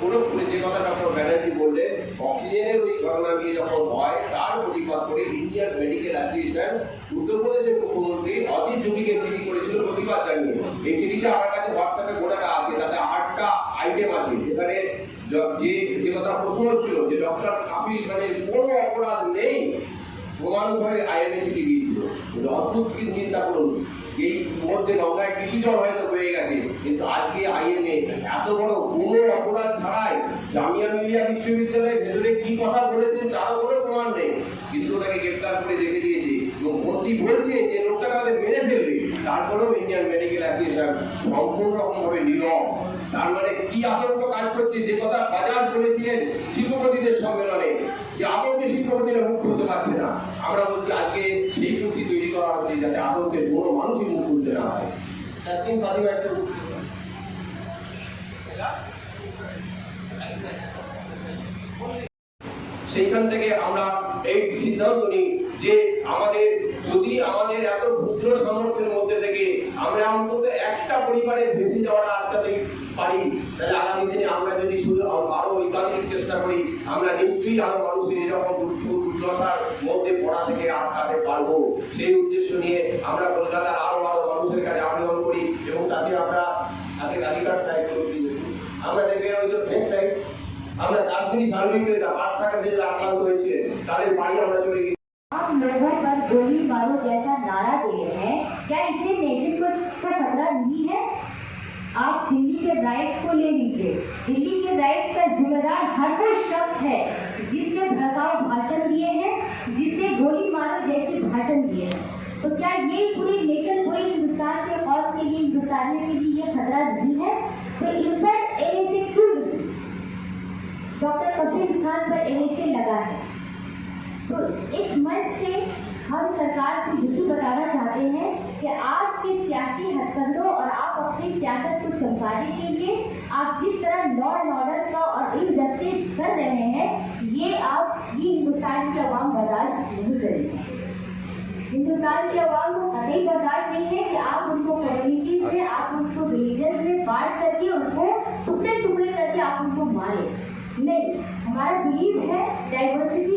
গোলকপুরে যে কথা ডক্টর ব্যানার্জি বললেন, অক্সিজেনের ওই ঘটনা নিয়ে যখন হয় তার প্রতিবাদ করে ইন্ডিয়ান মেডিকেল অ্যাসোসিয়েশন উত্তরপ্রদেশের মুখ্যমন্ত্রী অজিত যোগীকে চিঠি করেছিল প্রতিবাদ জানিয়ে। এই চিঠিটা আমার কাছে হোয়াটসঅ্যাপে গোটাটা আছে, তাতে 8টা আইটেম আছে, যেখানে যে কথা প্রশ্ন হচ্ছিল যে ডক্টর কাপিল মানে কোনো অপরাধ নেই প্রমাণ করে আইএমএ চিঠি দিয়েছিল। অদ্ভুত চিন্তা করুন, এই মধ্যে গঙ্গায় কিছু জল হয়তো হয়ে গেছে, কিন্তু আজকে আইএমএ এত বড় কোনো অপরাধ ছাড়াই জামিয়া মিলিয়া বিশ্ববিদ্যালয়ের ভেতরে কি কথা বলেছেন তারও কোনো প্রমাণ নেই, কিন্তু ওটাকে গ্রেপ্তার করে রেখে দিয়েছে এবং মন্ত্রী বলছে যে লোকটাকে আমাদের মেরে ফেলবে। তারপরেও ইন্ডিয়ান মেডিকেল অ্যাসোসিয়েশন সম্পূর্ণ রকমভাবে নীরব। তার মানে কি আতঙ্ক কাজ করছে, যে কথা বাজাজ বলেছিলেন শিল্পপতিদের সম্মেলনে যে আতঙ্কে শিল্পপতিরা মুখ খুলতে পারছে না, আমরা বলছি আজকে সেই প্রতি তৈরি করা হচ্ছে যাতে আতঙ্কের কোনো মানুষই মুখ খুলতে না হয়। তাসকিন ফাতিমা একটু সেইখান থেকে আমরা এই সিদ্ধান্ত নিই যে আমাদের যদি আমাদের এত ক্ষুদ্র সামর্থ্যের মধ্যে থেকে আমরা অন্তত একটা পরিবারের ভেসে যাওয়াটা আটকাতে পারি, তাহলে আগামী দিনে আমরা যদি শুধু আরো ঐকান্তিক চেষ্টা করি, আমরা নিশ্চয়ই আরো মানুষের এরকম দুর্দশার মধ্যে পড়া থেকে আটকাতে পারবো। সেই উদ্দেশ্য নিয়ে আমরা কলকাতার আরো মানুষের কাছে আবেদন করি এবং তাতে আমরা আগে গাড়িঘাট সাইড করি। আমরা দেখবেন ওই যে নেক্সট সাইড আমরা কাশ্মীরি সার্ভিকেটরা বাচ্চাকে যে আক্রান্ত হয়েছিলেন তাদের বাড়ি আমরা চলে গেছি। आप लोगों पर गोली मारो जैसा नारा दे रहे हैं, क्या इससे नेशन को खतरा नहीं है? आप दिल्ली के राइट्स को ले लीजिए। दिल्ली के राइट्स का जिम्मेदार हर वो शख्स है जिसने भड़काऊ भाषण दिए हैं, जिसने गोली मारो जैसे भाषण दिए हैं। तो क्या ये पूरी नेशन, पूरे हिंदुस्तान के कौम के लिए, हिंदुस्तानियों के लिए ये खतरा नहीं है? तो इन पर एनएसए क्यों लगी? डॉक्टर कफील खान पर एनएसए लगा है। तो इस मंच से हम सरकार को यही बताना चाहते हैं कि आपके सियासी हथकंडों और आप अपनी सियासत को चमकाने के लिए आप जिस तरह लॉ एंड ऑर्डर का और इनजस्टिस कर रहे हैं, ये हिंदुस्तान की आवाम बर्दाश्त नहीं करेगी। हिंदुस्तान की आवाम को कतई बर्दाश्त नहीं है कि आप उनको कम्युनिटीज में, आप उसको रिलीजन्स में बांट करके उसको टुकड़े टुकड़े करके आप उनको मारें। नहीं, हमारा बिलीव है डाइवर्सिटी